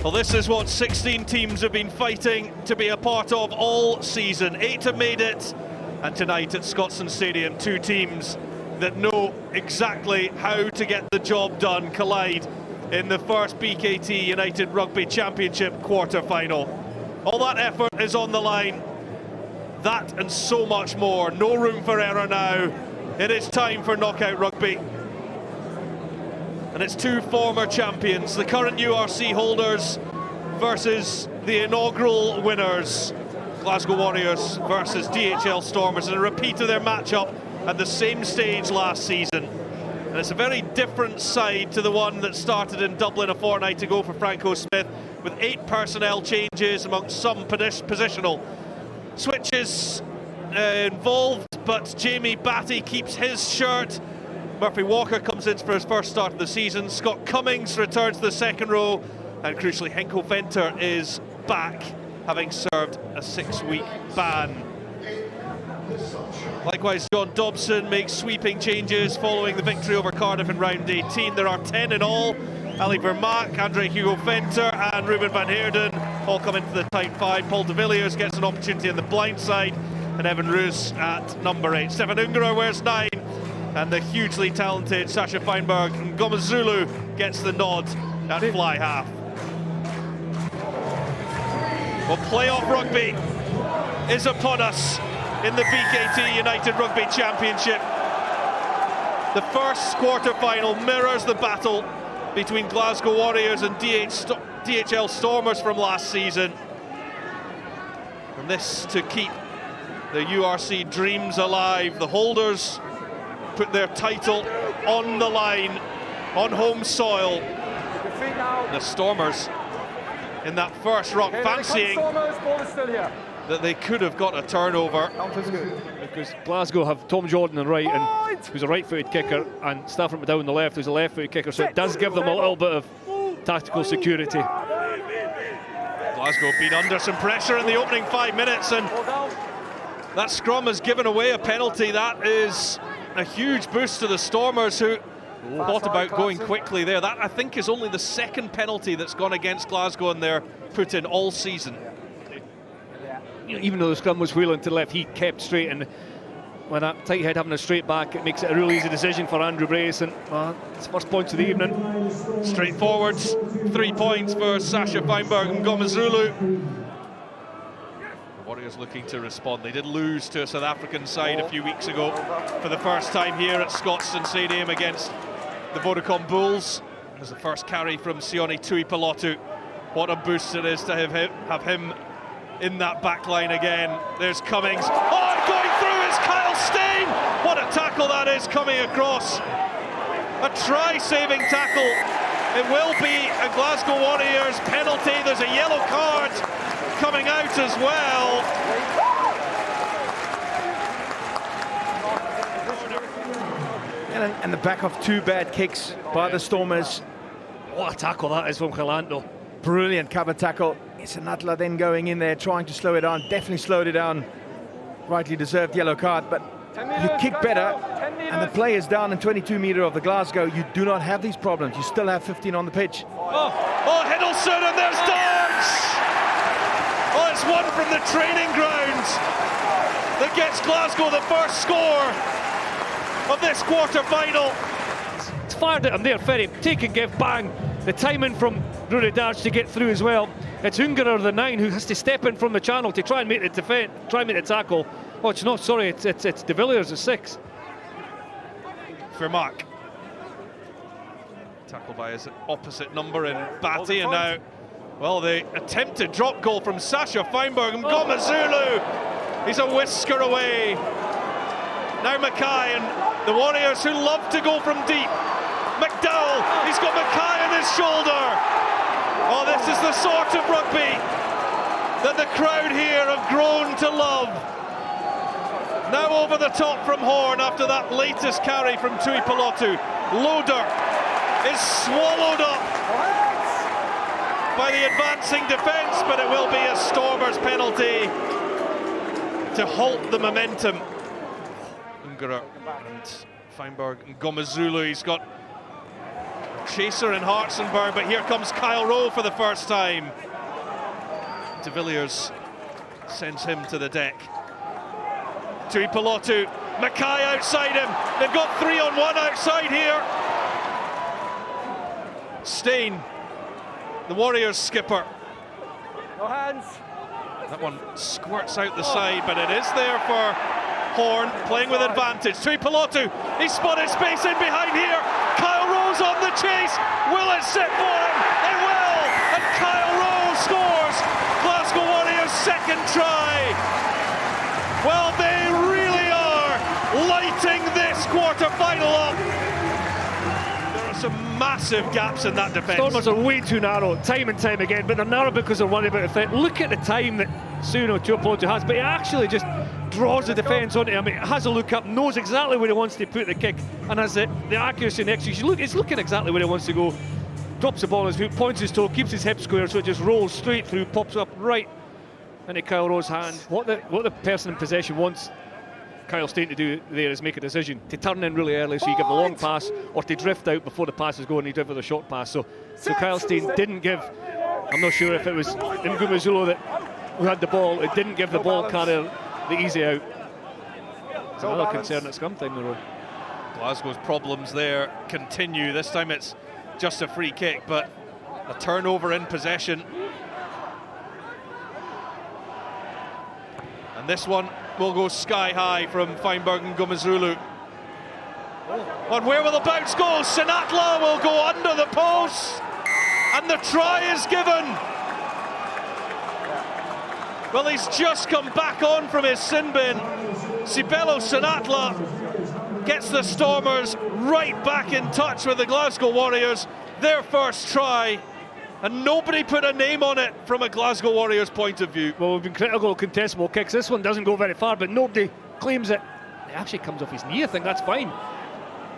Well, this is what 16 teams have been fighting to be a part of all season. 8 have made it, and tonight at Scotstoun Stadium, 2 teams that know exactly how to get the job done collide in the first BKT United Rugby Championship quarter-final. All that effort is on the line. That and so much more. No room for error now. It is time for knockout rugby. And it's 2 former champions, the current URC holders versus the inaugural winners, Glasgow Warriors versus DHL Stormers, in a repeat of their matchup at the same stage last season. And it's a very different side to the one that started in Dublin a fortnight ago for Franco Smith, with 8 personnel changes amongst some positional switches involved, but Jamie Batty keeps his shirt. Murphy Walker comes in for his first start of the season. Scott Cummings returns to the second row, and crucially Henko Venter is back, having served a 6-week ban. Likewise, John Dobson makes sweeping changes following the victory over Cardiff in round 18. There are 10 in all. Ali Vermaak, Andre Hugo Venter and Ruben van Heerden all come into the tight 5. Paul de Villiers gets an opportunity on the blind side, and Evan Roos at number 8. Stefan Ungerer wears 9, and the hugely talented Sasha Feinberg and Ngomazulu gets the nod at fly half. Well, playoff rugby is upon us in the BKT United Rugby Championship. The first quarter-final mirrors the battle between Glasgow Warriors and DHL Stormers from last season. And this to keep the URC dreams alive. The holders put their title on the line, on home soil. The Stormers in that first ruck, fancying that they could have got a turnover. Because Glasgow have Tom Jordan on right, and who's a right-footed kicker, and Stafford McDowell on the left, who's a left-footed kicker, so it does give them a little bit of tactical security. Glasgow been under some pressure in the opening 5 minutes, and that scrum has given away a penalty. That is a huge boost to the Stormers, who thought about going quickly there. That, I think, is only the second penalty that's gone against Glasgow in their put in all season. Even though the scrum was wheeling to the left, he kept straight, and when that tight head having a straight back, it makes it a really easy decision for Andrew Brace, and it's first points of the evening. Straightforward, 3 points for Sasha Feinberg and Ngomazulu. The Warriors looking to respond. They did lose to a South African side a few weeks ago for the first time here at Scotstoun Stadium against the Vodacom Bulls. It was the first carry from Sione Tuipulotu. What a boost it is to have him in that back line again. There's Cummings. Oh, going through is Kyle Stain! What a tackle that is coming across. A try-saving tackle. It will be a Glasgow Warriors penalty. There's a yellow card coming out as well. And the back of 2 bad kicks by the Stormers. What a tackle that is from Calanto. Brilliant cover tackle. It's Anatla then going in there, trying to slow it down. Definitely slowed it down. Rightly deserved yellow card, but you kick better, and the play is down in 22 metre of the Glasgow. You do not have these problems. You still have 15 on the pitch. Oh, Hiddleston, and there's Dodds! Oh, it's one from the training ground that gets Glasgow the first score of this quarter-final. It's fired at him there, Ferry. Take and give, bang. The timing from Rory Darch to get through as well. It's Ungerer, the 9, who has to step in from the channel to try and make the defense, try and make the tackle. Oh, it's not, sorry, it's de Villiers, the 6. Vermaak. Tackle by his opposite number in Batty, and now, well, the attempted drop goal from Sasha Feinberg and Ngomazulu. He's a whisker away. Now Mackay and the Warriors, who love to go from deep. McDowell, he's got Mackay on his shoulder. Oh, this is the sort of rugby that the crowd here have grown to love. Now over the top from Horn after that latest carry from Tuipulotu. Loader is swallowed up by the advancing defence, but it will be a Stormers penalty to halt the momentum. Ungerer and Feinberg and Ngomazulu, he's got chaser in Hartsenberg, but here comes Kyle Rowe for the first time. De Villiers sends him to the deck. Tui Pelotu, Mackay outside him. They've got 3-on-1 outside here. Stain, the Warriors skipper. No hands. That one squirts out the side, but it is there for Horn, playing with advantage. Tui Pelotu, he spotted space in behind here. Kyle Rowe's on the chase. Will it sit for him? It will! And Kyle Rowe scores Glasgow Warriors' second try. Well, they really are lighting this quarter-final up. There are some massive gaps in that defence. Stormers are way too narrow, time and time again, but they're narrow because they're worried about the threat. Look at the time that Suno Tuipulotu has, but he actually just draws the defence onto him. He has a look up, knows exactly where he wants to put the kick, and has the accuracy and execution. He's looking exactly where he wants to go. Drops the ball on his foot, points his toe, keeps his hip square, so it just rolls straight through, pops up right into Kyle Rowe's hand. What the person in possession wants Kyle Stain to do there is make a decision to turn in really early, so you give the long pass, or to drift out before the pass is going and you drift with a short pass. So Kyle Stain didn't give, I'm not sure if it was Ngumazulu who had the ball, it didn't give the ball carrier the easy out. It's another concern at scrum time, though. Glasgow's problems there continue. This time it's just a free kick, but a turnover in possession. And this one will go sky high from Feinberg and Ngumazulu. And where will the bounce go? Sinatla will go under the post, and the try is given. Well, he's just come back on from his sin bin. Sibelo Sinatla gets the Stormers right back in touch with the Glasgow Warriors. Their first try, and nobody put a name on it from a Glasgow Warriors point of view. Well, we've been critical of contestable kicks. This one doesn't go very far, but nobody claims it. It actually comes off his knee, I think. That's fine.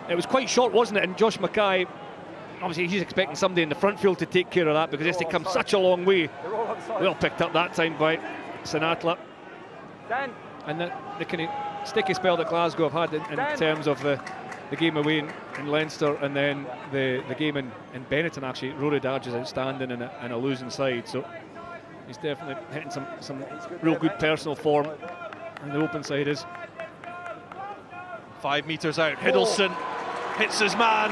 It was quite short, wasn't it? And Josh Mackay, obviously he's expecting somebody in the front field to take care of that, because it's come such a long way. Well picked up that time by Sinatla. And the kind of sticky spell that Glasgow have had in terms of the game away in Leinster, and then the game in Benetton, actually. Rory Darge is outstanding in a losing side, so he's definitely hitting some real good personal form, and the open side is. 5 metres out, Hiddleston hits his man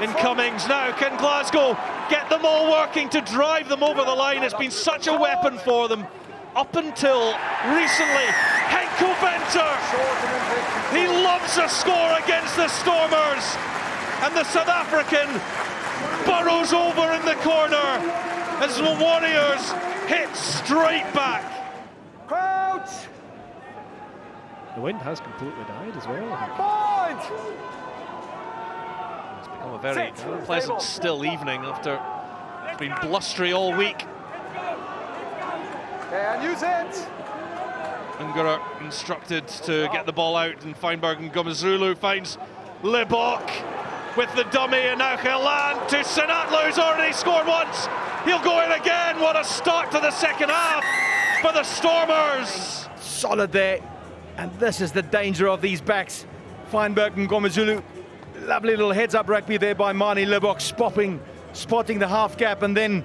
in Cummings. Now can Glasgow get them all working to drive them over the line? It's been such a weapon for them up until recently. Henko Venter, he loves a score against the Stormers, and the South African burrows over in the corner as the Warriors hit straight back. Crouch! The wind has completely died as well. Point! It's become a very pleasant, still evening after it's been blustery all week. And use it! Ungara instructed to get the ball out, and Feinberg and Ngumazulu finds Libok with the dummy, and now Helan to Sinatla, who's already scored once. He'll go in again. What a start to the second half for the Stormers. Solid there, and this is the danger of these backs. Feinberg and Ngumazulu, lovely little heads-up rugby there by Mani Libok, spotting the half gap, and then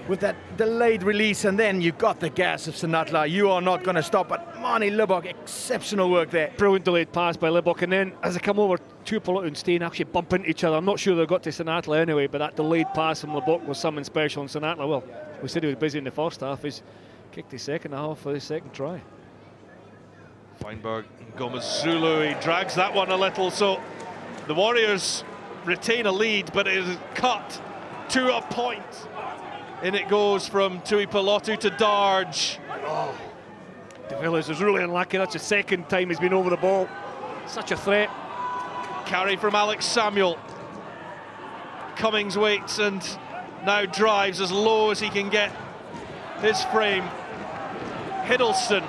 with that delayed release, and then you've got the gas of Sinatla. You are not going to stop, but Mani Libok, exceptional work there. Brilliant delayed pass by Libok, and then as they come over, Tuipulotu and Stain actually bump into each other. I'm not sure they got to Sinatla anyway, but that delayed pass from Libok was something special. And Sinatla, well, we said he was busy in the first half. He's kicked his second half for his second try. Feinberg and Ngumazulu, he drags that one a little, so the Warriors retain a lead, but it is cut to a point. In it goes from Tui Pelotu to Darge. Oh, De Villiers is really unlucky. That's the second time he's been over the ball. Such a threat. Carry from Alex Samuel. Cummings waits and now drives as low as he can get his frame. Hiddleston.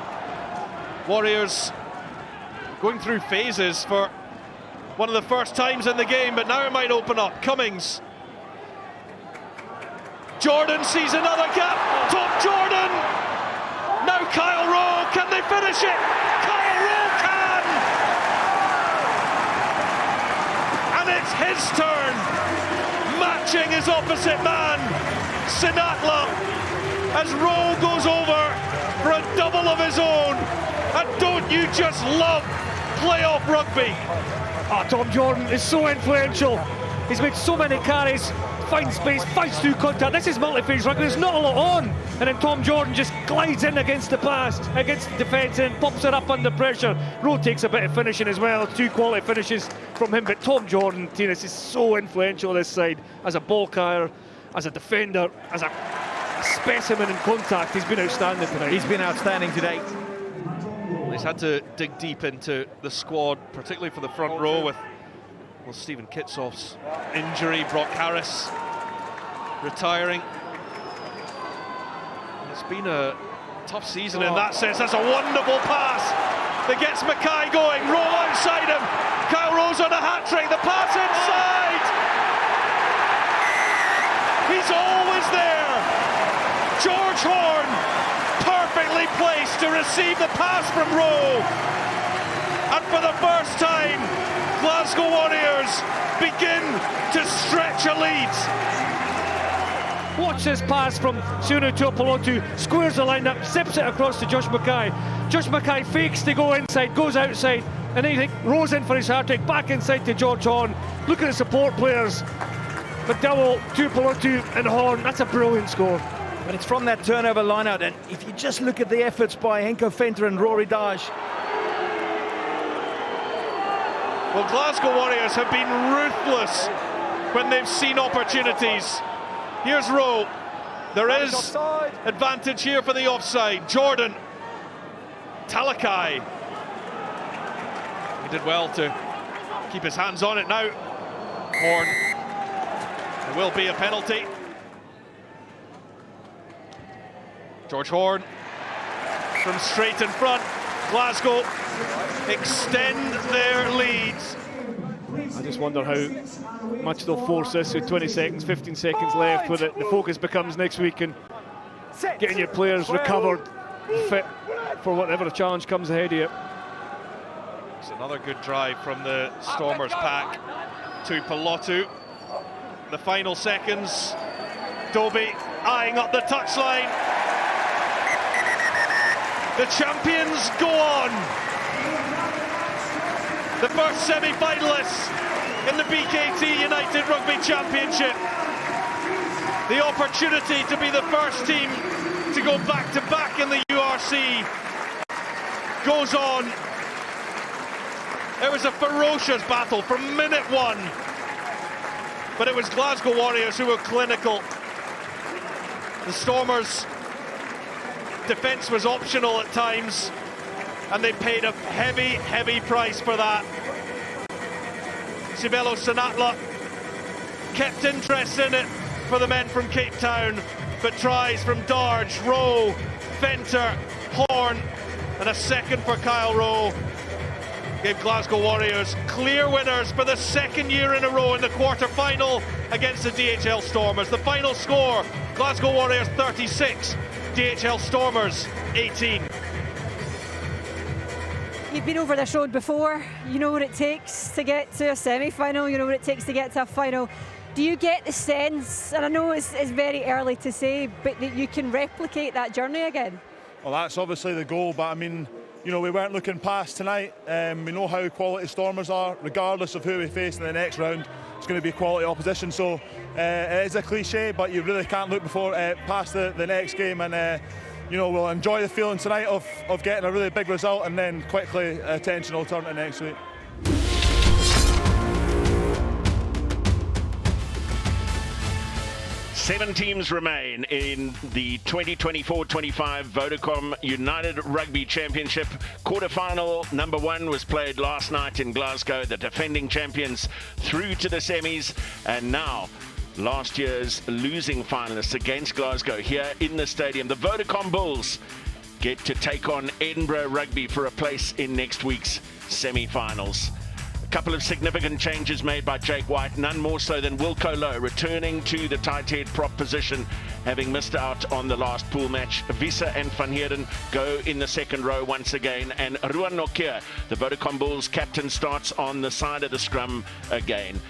Warriors going through phases for one of the first times in the game, but now it might open up. Cummings. Jordan sees another gap. Top Jordan. Now Kyle Rowe. Can they finish it? Kyle Rowe can. And it It's his turn, matching his opposite man, Sinatla, as Rowe goes over for a double of his own. And don't you just love playoff rugby? Tom Jordan is so influential. He's made so many carries, finds space, fights through contact. This is multi-phase rugby, there's not a lot on. And then Tom Jordan just glides in against the pass, against the defence, and pops it up under pressure. Rowe takes a bit of finishing as well, 2 quality finishes from him. But Tom Jordan, Tinas, is so influential this side as a ball carrier, as a defender, as a specimen in contact. He's been outstanding tonight. He's been outstanding today. He's had to dig deep into the squad, particularly for the front row with Stephen Kitsoff's injury, Brock Harris retiring. It's been a tough season in that sense. That's a wonderful pass that gets Mackay going. Rowe outside him. Kyle Rowe's on a hat-trick. The pass inside. He's always there. George Horn, perfectly placed to receive the pass from Rowe. And for the first time, Glasgow Warriors begin to stretch a lead. Watch this pass from Sunu Tuipulotu, squares the line up, zips it across to Josh Mackay. Josh Mackay fakes to go inside, goes outside, and then he rolls in for his hat-trick, back inside to George Horn. Look at the support players. McDowell, Tuipulotu and Horn, that's a brilliant score. But it's from that turnover line-out, and if you just look at the efforts by Henko Venter and Rory Daj. Well, Glasgow Warriors have been ruthless when they've seen opportunities. Here's Rowe. There is advantage here for the offside. Jordan. Talakai. He did well to keep his hands on it now. Horn. There will be a penalty. George Horn from straight in front. Glasgow extend their leads. I just wonder how much they'll force this with 20 seconds, 15 seconds left, where the focus becomes next week and getting your players recovered, fit for whatever challenge comes ahead of you. It's another good drive from the Stormers pack to Tuipulotu. The final seconds, Dobie eyeing up the touchline. The champions go on. The first semi-finalists in the BKT United Rugby Championship. The opportunity to be the first team to go back-to-back in the URC goes on. It was a ferocious battle from minute one, but it was Glasgow Warriors who were clinical. The Stormers' defence was optional at times, and they paid a heavy, heavy price for that. Sibelo Sinatla kept interest in it for the men from Cape Town, but tries from Darge, Rowe, Venter, Horn, and a second for Kyle Rowe gave Glasgow Warriors clear winners for the second year in a row in the quarter-final against the DHL Stormers. The final score, Glasgow Warriors 36, DHL Stormers 18. You've been over this road before, you know what it takes to get to a semi-final, you know what it takes to get to a final. Do you get the sense, and I know it's very early to say, but that you can replicate that journey again? Well, that's obviously the goal, but I mean, you know, we weren't looking past tonight. We know how quality Stormers are, regardless of who we face in the next round. It's going to be quality opposition, so it is a cliche, but you really can't look past the next game, and you know, we'll enjoy the feeling tonight of getting a really big result, and then quickly attention will turn to next week. Seven teams remain in the 2024-25 Vodacom United Rugby Championship. Quarterfinal number 1 was played last night in Glasgow. The defending champions through to the semis, and now last year's losing finalists against Glasgow here in the stadium. The Vodacom Bulls get to take on Edinburgh Rugby for a place in next week's semi-finals. A couple of significant changes made by Jake White, none more so than Wilco Lowe returning to the tight head prop position, having missed out on the last pool match. Visa and Van Heerden go in the second row once again, and Ruan Nokia, the Vodacom Bulls captain, starts on the side of the scrum again.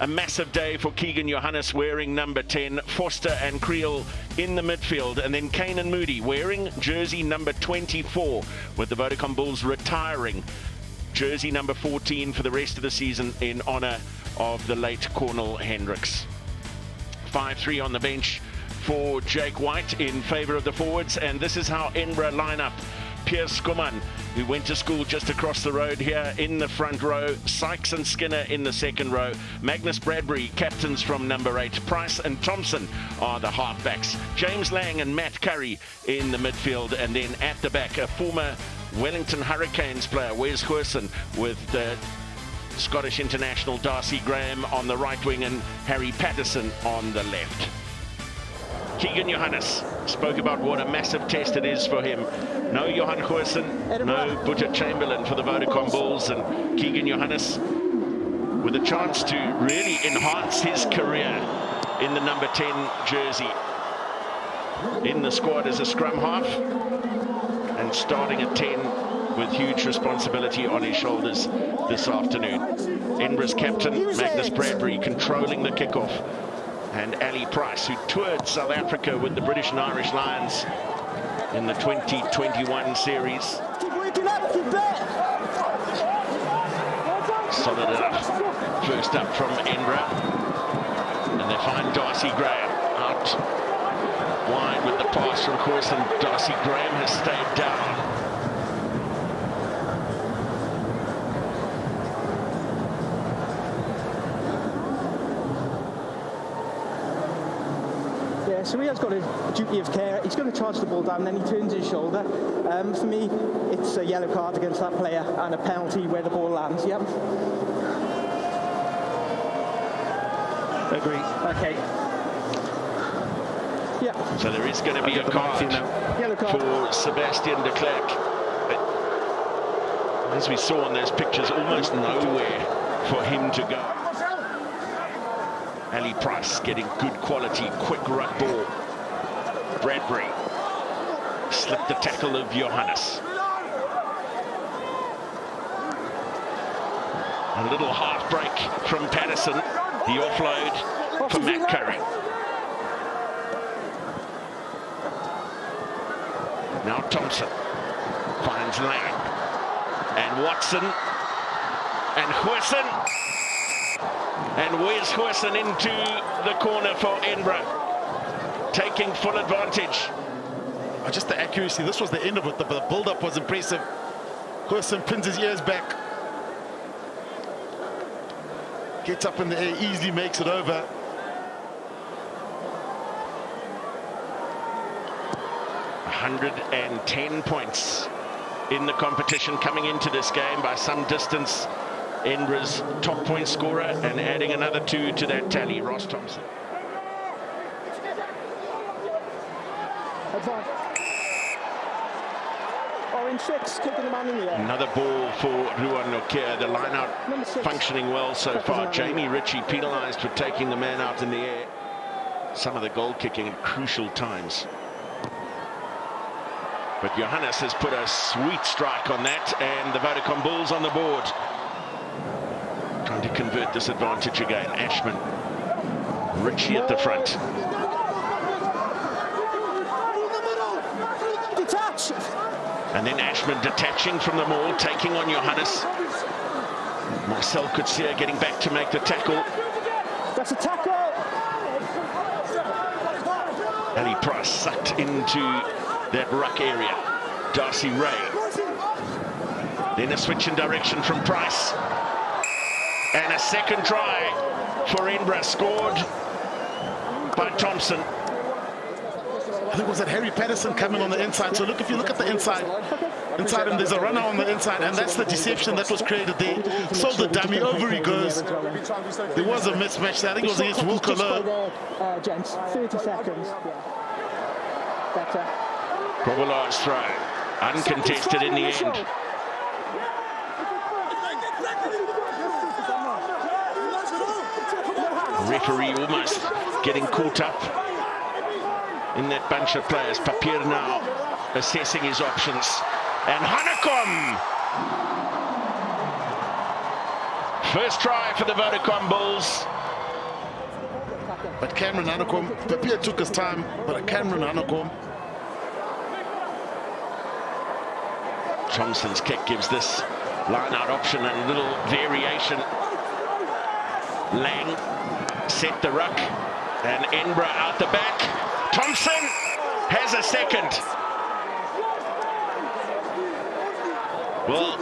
A massive day for Keegan Johannes wearing number 10, Forster and Creel in the midfield, and then Kane and Moody wearing jersey number 24, with the Vodacom Bulls retiring jersey number 14 for the rest of the season in honour of the late Cornel Hendricks. 5-3 on the bench for Jake White in favour of the forwards, and this is how Edinburgh line up. Piers Skuman, who went to school just across the road here, in the front row. Sykes and Skinner in the second row. Magnus Bradbury, captains from number 8. Price and Thompson are the halfbacks. James Lang and Matt Curry in the midfield, and then at the back, a former Wellington Hurricanes player, Wes Hoersen, with the Scottish international Darcy Graham on the right wing and Harry Patterson on the left. Keegan Johannes spoke about what a massive test it is for him. No Johan Hoersen, no Butcher Chamberlain for the Vodacom Bulls, and Keegan Johannes with a chance to really enhance his career in the number 10 jersey. In the squad as a scrum half and starting at 10 with huge responsibility on his shoulders this afternoon. Edinburgh's captain, Magnus Bradbury, controlling the kickoff. And Ali Price, who toured South Africa with the British and Irish Lions in the 2021 series. Solid enough. First up from Edinburgh. And they find Darcy Graham out wide with the pass from Hoersen. Darcy Graham has stayed down. So he has got a duty of care. He's going to charge the ball down, then he turns his shoulder. For me, it's a yellow card against that player and a penalty where the ball lands. Yep. Agree. Okay. Yeah. So there is going to be a card for Sebastian de Klerk. But as we saw in those pictures, almost nowhere for him to go. Ali Price getting good quality, quick ruck ball. Bradbury slipped the tackle of Johannes. A little half break from Patterson. The offload for Matt Curry. Now Thompson finds Lang and Watson and Hoersen. And Wes Hoersen into the corner for Edinburgh, taking full advantage. Just the accuracy, this was the end of it, but the build-up was impressive. Hoersen pins his ears back. Gets up in the air, easily makes it over. $110 points in the competition coming into this game, by some distance Edinburgh's top point scorer, and adding another 2 to that tally, Ross Thompson. Orange 6, kicking the man in the air. Another ball for Ruan Nokia. The line-out functioning well so far. Jamie Ritchie penalised for taking the man out in the air. Some of the goal kicking at crucial times. But Johannes has put a sweet strike on that, and the Vodacom Bulls on the board. Trying to convert this advantage again. Ashman, Ritchie at the front. Detach. And then Ashman detaching from the maul, taking on Johannes. Marcel Coetzee getting back to make the tackle. That's a tackle. Ali Price sucked into that ruck area. Darcy Ray. Then a switch in direction from Price. And a second try for Edinburgh, scored by Thompson. I think it was that Harry Patterson coming on the inside. So look, if you look at the inside him, there's a runner on the inside, and that's the deception that was created there. So the dummy, over he goes. There was a mismatch there. I think it was against Wilco Low. Gents, 30 seconds. Better. Provolar's throw, uncontested in the end. Referee almost getting caught up in that bunch of players. Papier now assessing his options. And Hanekom! First try for the Vodacom Bulls. But Cameron Hanekom, Papier took his time, but Cameron Hanekom. Thompson's kick gives this line-out option and a little variation. Lang set the ruck, and Edinburgh out the back. Thompson has a second. Well,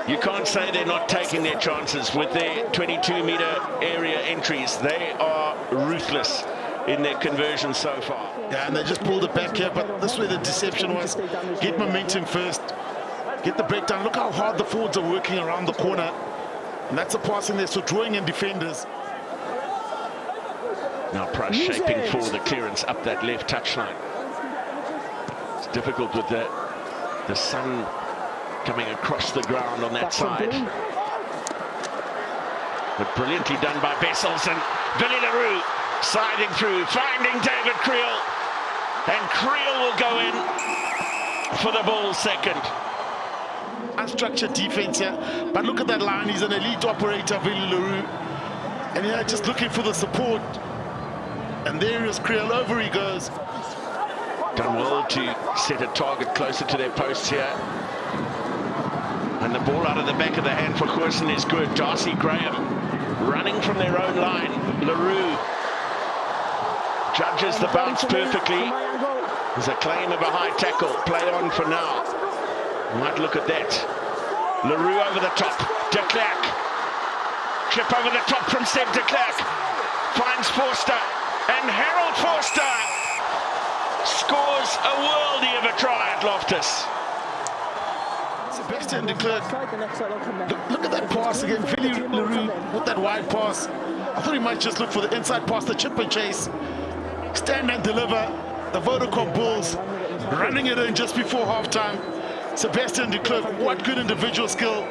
you can't say they're not taking their chances with their 22-metre area entries. They are ruthless in their conversion so far. Yeah, and they just pulled it back here, but this way the deception was get momentum first, get the breakdown. Look how hard the forwards are working around the corner. And that's a passing there, so drawing in defenders. Now Price shaping for the clearance up that left touchline. It's difficult with the sun coming across the ground on that side. But brilliantly done by Bessels, and Billy LaRue siding through, finding David Creel. And Creel will go in for the Bulls' second. Unstructured defense here, but look at that line. He's an elite operator, Billy LaRue. And yeah, just looking for the support. And there is Creel, over he goes. Done well to set a target closer to their posts here. And the ball out of the back of the hand for Goosen is good. Darcy Graham running from their own line. LaRue judges the bounce perfectly. There's a claim of a high tackle. Play on for now. Might look at that. LaRue over the top. De Klerk. Chip over the top from Seb de Klerk. Finds Forster. And Harold Forster scores a worldie of a try at Loftus. Sebastian de Klerk. Look at that pass again. Billy LaRue with that wide pass. I thought he might just look for the inside pass, the chip and chase. Stand and deliver. The Vodacom Bulls running it in just before halftime. Sebastian de Klerk, what good individual skill.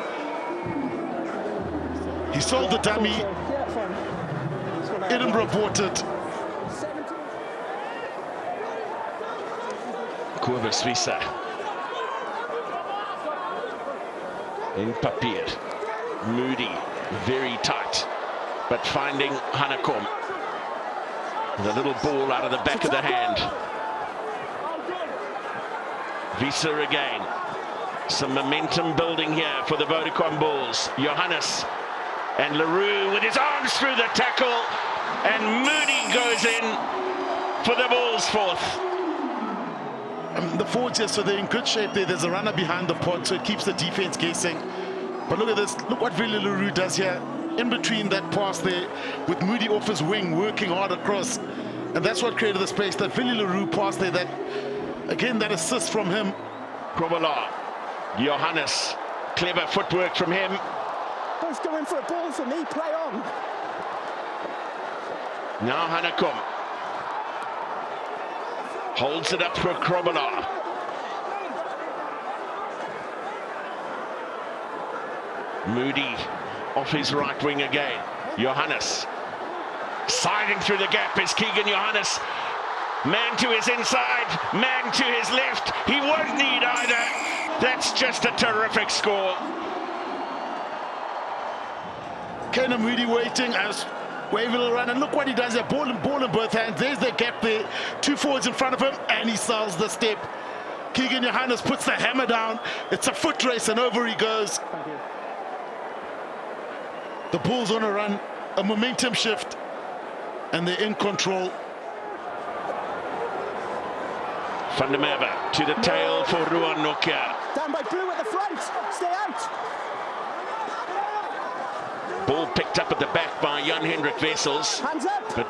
He sold the dummy. Edinburgh bought it. Kurva Svisa. In Papier. Moody, very tight, but finding Hanekom. The little ball out of the back of the hand. Visa again. Some momentum building here for the Vodacom Bulls. Johannes and LaRue with his arms through the tackle, and Moody goes in for the Bulls' fourth. The forwards here, so they're in good shape there. There's a runner behind the pod, so it keeps the defense guessing. But look at this. Look what Billy LaRue does here. In between that pass there, with Moody off his wing, working hard across. And that's what created the space. That Billy LaRue pass there, that, again, that assist from him. Krobola. Johannes. Clever footwork from him. Both going for a ball for me. Play on. Now Hanekom. Holds it up for Krobola. Moody off his right wing again. Johannes. Siding through the gap is Keegan Johannes. Man to his inside, man to his left. He won't need either. That's just a terrific score. Kenan Moody waiting as Wavy will run, and look what he does there. Ball in both hands. There's the gap there. Two forwards in front of him, and he sells the step. Keegan Johannes puts the hammer down. It's a foot race, and over he goes. The Bulls on a run, a momentum shift, and they're in control. Van der Merwe to the tail for Ruan Nokia. Down by Blue at the front. Stay out. Ball picked up at the back by Jan-Hendrik Wessels. Hands up. But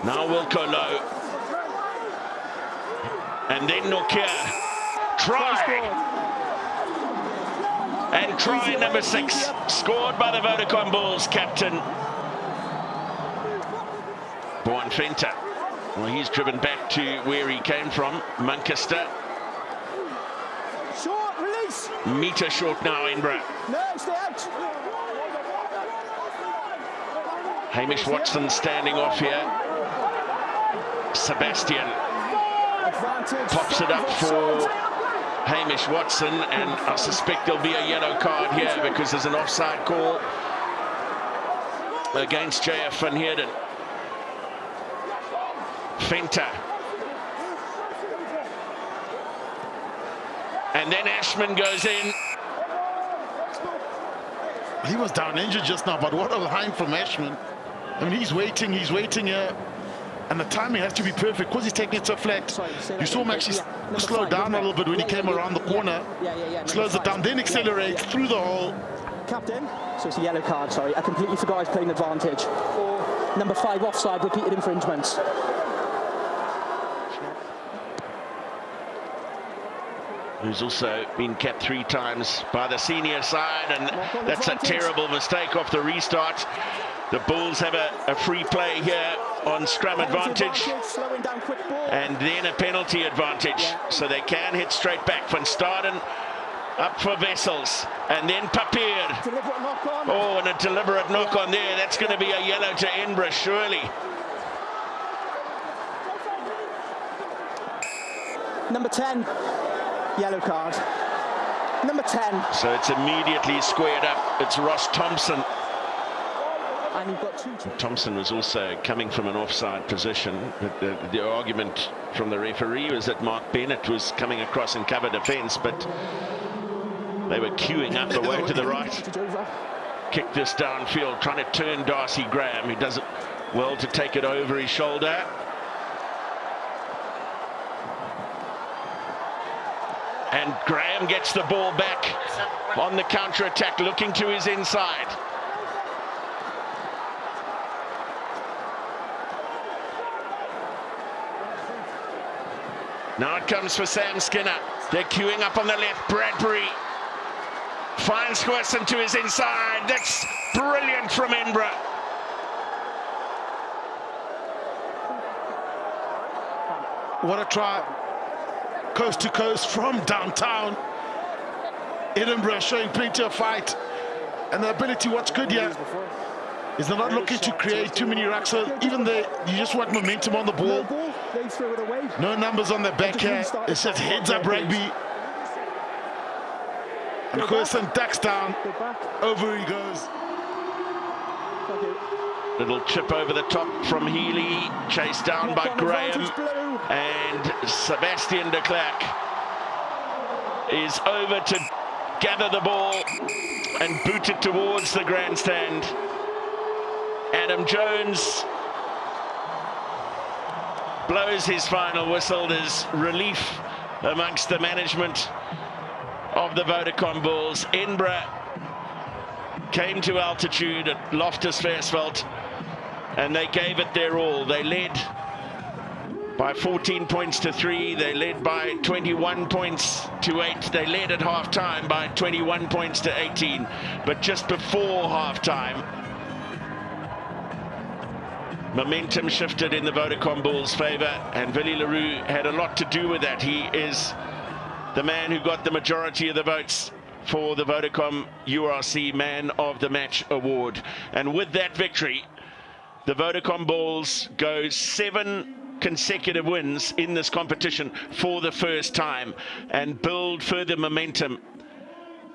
now Wilco Low. And then Nokia. Try. And try number 6. Scored by the Vodacom Bulls captain. Boan Venter. Well, he's driven back to where he came from, Manchester. Short, release. Meter short now, Edinburgh. No, stay out. Hamish Watson standing off here. Sebastian pops it up for Hamish Watson, and I suspect there'll be a yellow card here because there's an offside call against JF Van Heerden. Fenta. And then Ashman goes in. He was down injured just now, but what a line from Ashman. I mean, he's waiting here. And the timing has to be perfect because he's taking it so flat. You saw him actually slow down a little bit when he came around the corner. Slows it down, then accelerates through the hole. Captain, so it's a yellow card, sorry. I completely forgot I was playing advantage. Number 5 offside, repeated infringements. Who's also been kept 3 times by the senior side, and that's a terrible mistake off the restart. The Bulls have a free play here on scrum advantage, and then a penalty advantage, so they can hit straight back. Van Staden up for Wessels, and then Papier. Oh, and a deliberate knock on there. That's going to be a yellow to Edinburgh, surely. Number 10, yellow card. Number 10. So it's immediately squared up. It's Ross Thompson. And you've got 2. Thompson was also coming from an offside position, but the argument from the referee was that Mark Bennett was coming across in cover defence, but they were queuing up away to the right. Kick this downfield, trying to turn Darcy Graham. He does it well to take it over his shoulder. And Graham gets the ball back on the counter-attack, looking to his inside. Now it comes for Sam Skinner. They're queuing up on the left. Bradbury finds Squesson to his inside. That's brilliant from Edinburgh. What a try. Coast to coast from downtown. Edinburgh showing plenty of fight. And the ability, what's good here is they're not looking to create too many racks. So even there, you just want momentum on the ball. No numbers on the back here. It's just heads up rugby. And Squesson ducks down. Over he goes. Little chip over the top from Healy, chased down by Graham, and Sebastian de Klerk is over to gather the ball and boot it towards the grandstand. Adam Jones blows his final whistle. There's relief amongst the management of the Vodacom Bulls. Edinburgh came to altitude at Loftus Versfeld and they gave it their all. They led by 14 points to 3. They led by 21 points to 8. They led at half-time by 21 points to 18. But just before half-time, momentum shifted in the Vodacom Bulls' favour, and Willie Leroux had a lot to do with that. He is the man who got the majority of the votes for the Vodacom URC Man of the Match award. And with that victory, the Vodacom Bulls go 7 consecutive wins in this competition for the first time and build further momentum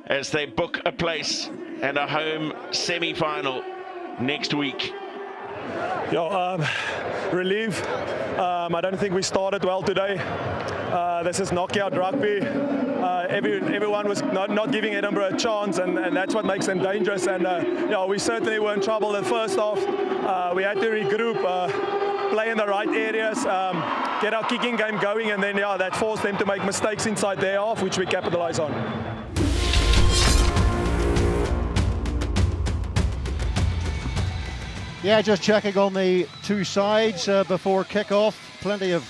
as they book a place and a home semi-final next week. Relief. I don't think we started well today. This is knockout rugby. Everyone was not giving Edinburgh a chance, and that's what makes them dangerous. And we certainly were in trouble in the first half. We had to regroup, play in the right areas, get our kicking game going, and then that forced them to make mistakes inside their half, which we capitalize on. Yeah, just checking on the two sides before kick-off. Plenty of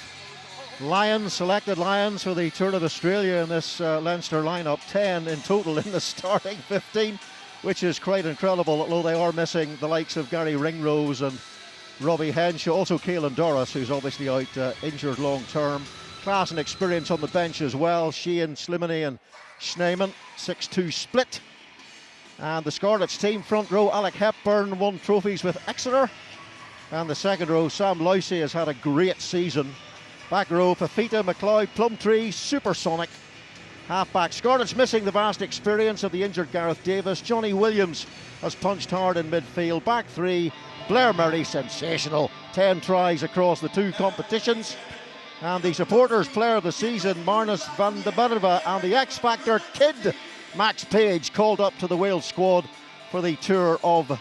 Lions, selected Lions for the Tour of Australia in this Leinster lineup. 10 in total in the starting 15, which is quite incredible, although they are missing the likes of Gary Ringrose and Robbie Henshaw. Also Caelan Doris, who's obviously out injured long-term. Class and experience on the bench as well. Sheehan, Slimani and Schneeman, 6-2 split. And the Scarlets team, front row, Alec Hepburn won trophies with Exeter. And the second row, Sam Lousy has had a great season. Back row, Fafita, McLeod, Plumtree, Supersonic. Half-back, Scarlets missing the vast experience of the injured Gareth Davis. Johnny Williams has punched hard in midfield. Back three, Blair Murray, sensational. 10 tries across the two competitions. And the supporters player of the season, Marnus van de Berve, and the X Factor kid, Max Page, called up to the Wales squad for the tour of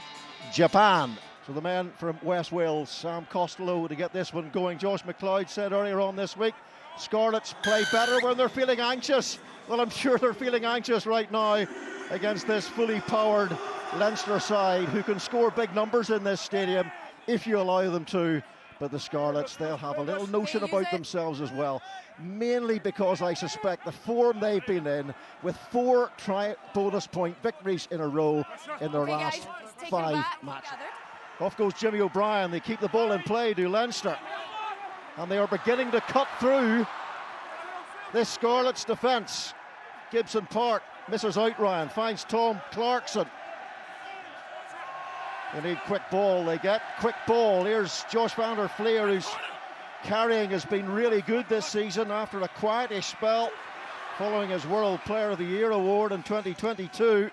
Japan. So the men from West Wales, Sam Costello, to get this one going. Josh McLeod said earlier on this week, Scarlets play better when they're feeling anxious. Well, I'm sure they're feeling anxious right now against this fully powered Leinster side who can score big numbers in this stadium if you allow them to. But the Scarlets, they'll have a little notion about themselves as well, mainly because I suspect the form they've been in with 4 bonus point victories in a row in their last 5 matches. Off goes Jimmy O'Brien. They keep the ball in play, do Leinster, and they are beginning to cut through this Scarlets defence. Gibson Park misses out. Ryan finds Tom Clarkson. They need quick ball. They get quick ball. Here's Josh van der Fleer, whose carrying has been really good this season after a quietish spell following his World Player of the Year award in 2022.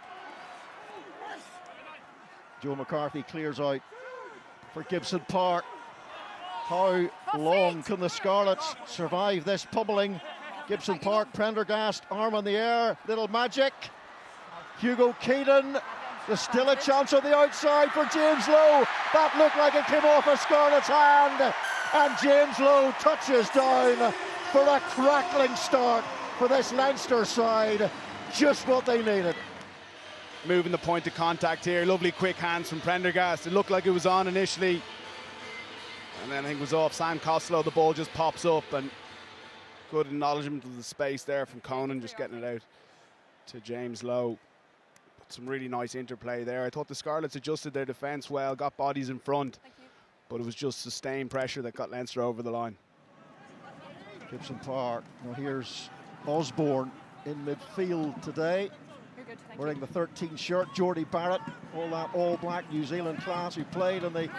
Joe McCarthy clears out for Gibson Park. How long can the Scarlets survive this pummeling? Gibson Park, Prendergast, arm in the air, little magic. Hugo Keenan. There's still a chance on the outside for James Lowe. That looked like it came off a Scarlet's hand. And James Lowe touches down for a crackling start for this Leinster side. Just what they needed. Moving the point of contact here. Lovely quick hands from Prendergast. It looked like it was on initially. And then I think it was off Sam Costello. The ball just pops up, and good acknowledgement of the space there from Conan, just getting it out to James Lowe. Some really nice interplay there. I thought the Scarlets adjusted their defence well, got bodies in front, but it was just sustained pressure that got Leinster over the line. Gibson Park. Now here's Osborne in midfield today, wearing the 13 shirt. Geordie Barrett, all that all-black New Zealand class who played in the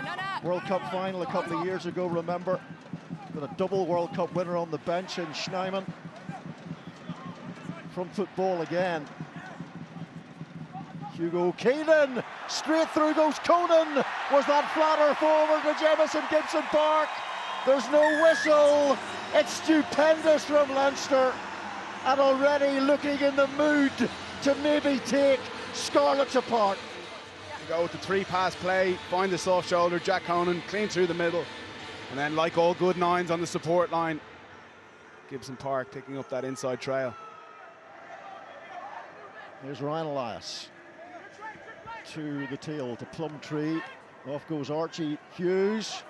World Cup final a couple of years ago, remember. Got a double World Cup winner on the bench in Schneiman. From football again. Hugo Keenan, straight through goes Conan. Was that flatter forward to Jamison Gibson Park? There's no whistle. It's stupendous from Leinster, and already looking in the mood to maybe take Scarlets apart. Go with the 3-pass play, find the soft shoulder, Jack Conan, clean through the middle, and then like all good nines on the support line, Gibson Park picking up that inside trail. Here's Ryan Elias to the tail to Plumtree. Off goes Archie Hughes.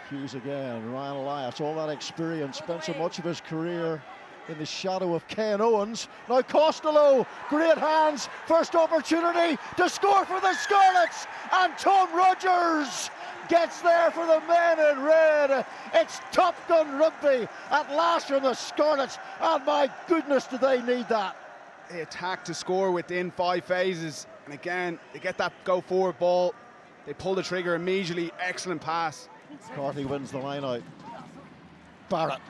Hughes again, Ryan Elias, all that experience, spent so much of his career in the shadow of Ken Owens. Now Costello, great hands, first opportunity to score for the Scarlets, and Tom Rogers gets there for the men in red. It's Top Gun rugby at last from the Scarlets, and my goodness do they need that. They attack to score within 5 phases, and again they get that go forward ball, they pull the trigger immediately. Excellent pass. McCarthy wins the line out. Barrett,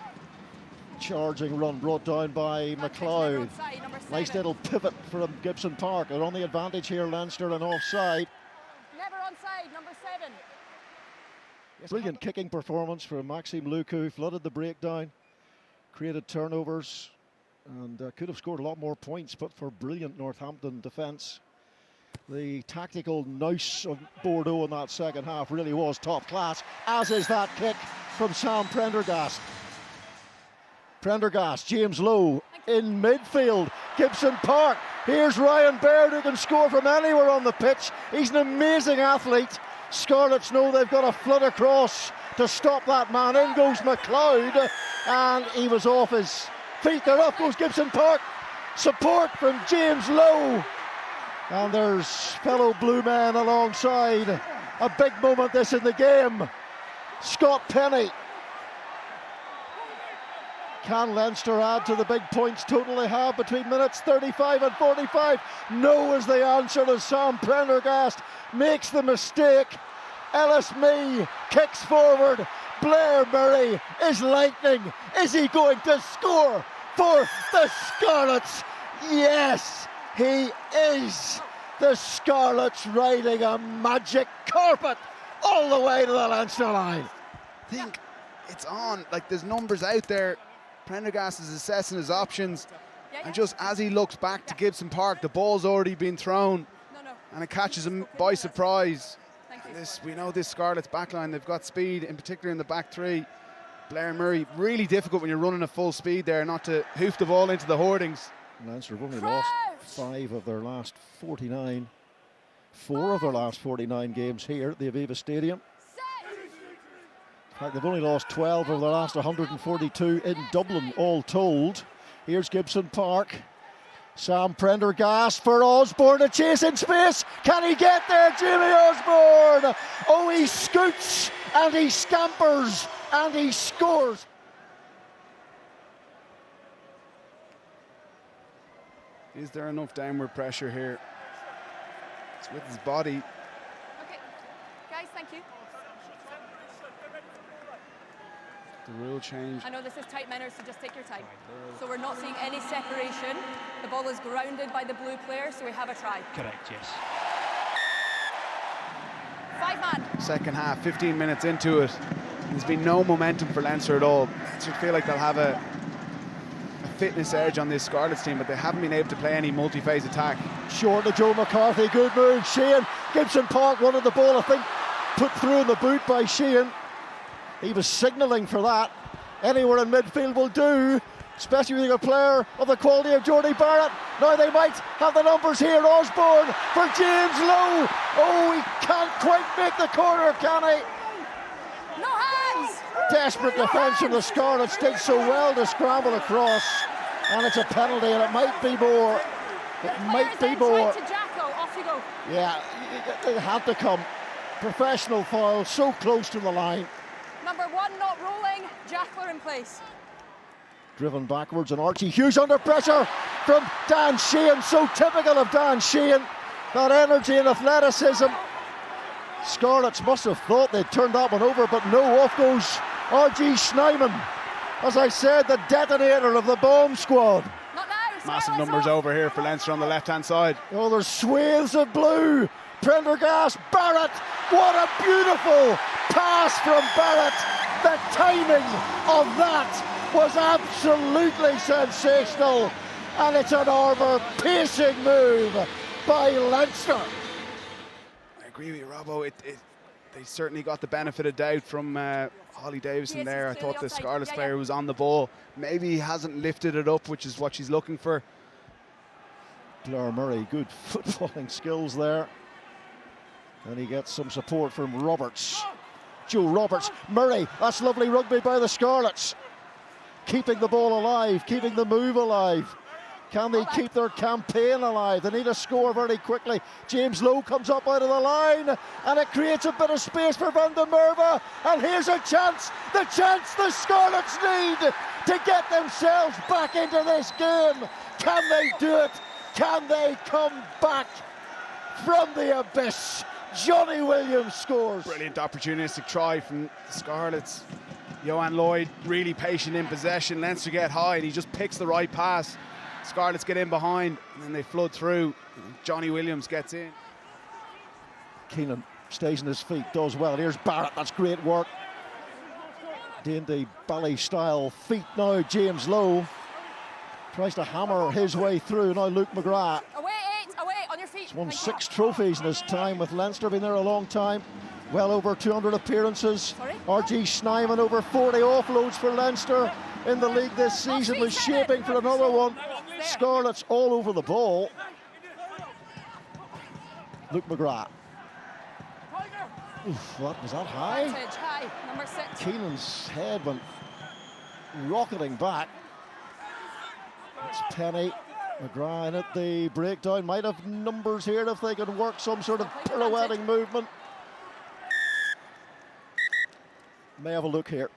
charging run brought down by McLeod. Nice little pivot from Gibson Park. They're on the advantage here, Leinster, and offside. Never onside, number 7. Brilliant kicking performance from Maxime Luku, flooded the breakdown, created turnovers, and could have scored a lot more points, but for brilliant Northampton defence. The tactical nous of Bordeaux in that second half really was top class, as is that kick from Sam Prendergast. Prendergast, James Lowe in midfield, Gibson Park. Here's Ryan Baird, who can score from anywhere on the pitch. He's an amazing athlete. Scarlets know they've got to flood across to stop that man. In goes McLeod, and he was off his feet. There off goes Gibson Park. Support from James Lowe. And there's fellow Blue Man alongside. A big moment this in the game. Scott Penny. Can Leinster add to the big points total they have between minutes 35 and 45? No is the answer as Sam Prendergast makes the mistake. Ellis Mee kicks forward. Blair Murray is lightning. Is he going to score for the Scarlets? Yes, he is. The Scarlets riding a magic carpet all the way to the Leinster line. I think it's on. Like, there's numbers out there. Prendergast is assessing his options. And just as he looks back to Gibson Park, the ball's already been thrown. And it catches him by surprise. We know this Scarlets backline, they've got speed, in particular in the back three. Blair Murray, really difficult when you're running at full speed there not to hoof the ball into the hoardings. Leinster have only lost 5 of their last 49. 4 of their last 49 games here at the Aviva Stadium. In fact, they've only lost 12 of their last 142 in Dublin, all told. Here's Gibson Park. Sam Prendergast for Osborne to chase in space. Can he get there, Jamie Osborne? Oh, he scoots and he scampers and he scores. Is there enough downward pressure here? It's with his body. Okay, guys, thank you. The rule change. I know this is tight minutes, so just take your time. So we're not seeing any separation. The ball is grounded by the blue player, so we have a try. Correct, yes. 5-man. Second half, 15 minutes into it. There's been no momentum for Leinster at all. I feel like they'll have a fitness edge on this Scarlets team, but they haven't been able to play any multi-phase attack. Short to Joe McCarthy, good move. Sheehan, Gibson Park wanted the ball, I think, put through in the boot by Sheehan. He was signalling for that. Anywhere in midfield will do, especially with a player of the quality of Jordy Barrett. Now they might have the numbers here. Osborne for James Lowe. Oh, he can't quite make the corner, can he? No hands! Desperate defence from the Scarlets, did so well to scramble across. And it's a penalty, and it might be more. It might be more. To Jacko. Off you go. Yeah, it had to come. Professional foul, so close to the line. Number 1 not rolling, Jackler in place. Driven backwards, and Archie Hughes under pressure from Dan Sheehan, so typical of Dan Sheehan. That energy and athleticism. Scarlets must have thought they'd turned that one over, but no, off goes R.G. Schneemann. As I said, the detonator of the bomb squad. Not now. Massive numbers over here for Leinster on the left-hand side. Oh, there's swathes of blue. Prendergast, Barrett, what a beautiful pass from Barrett. The timing of that was absolutely sensational, and it's an armour-piercing move by Leinster. I agree with you, Robbo. They certainly got the benefit of doubt from Holly Davison there. I thought the Scarlets player was on the ball. Maybe he hasn't lifted it up, which is what she's looking for. Blair Murray, good footballing skills there. And he gets some support from Roberts. Joe Roberts, Murray, that's lovely rugby by the Scarlets. Keeping the ball alive, keeping the move alive. Can they keep their campaign alive? They need a score very quickly. James Lowe comes up out of the line, and it creates a bit of space for Van der Merwe. And here's a chance, the Scarlets need to get themselves back into this game. Can they do it? Can they come back from the abyss? Johnny Williams scores. Brilliant opportunistic try from the Scarlets. Johan Lloyd really patient in possession. Leinster get high and he just picks the right pass. Scarlets get in behind and then they flood through. Johnny Williams gets in. Keenan stays on his feet, does well. Here's Barrett, that's great work. Dainty Bally style feet now. James Lowe tries to hammer his way through. Now Luke McGrath. Away, 8, away, on your feet. He's won 6 trophies in his time with Leinster, been there a long time. Well over 200 appearances. R.G. Schneemann over 40 offloads for Leinster in the league this season, was shaping for another one. Scarlets all over the ball. Luke McGrath. Oof, what was that high? High, number 6. Keenan's head went rocketing back. It's Penny. McGrath in at the breakdown. Might have numbers here if they can work some sort of pirouetting movement. May have a look here.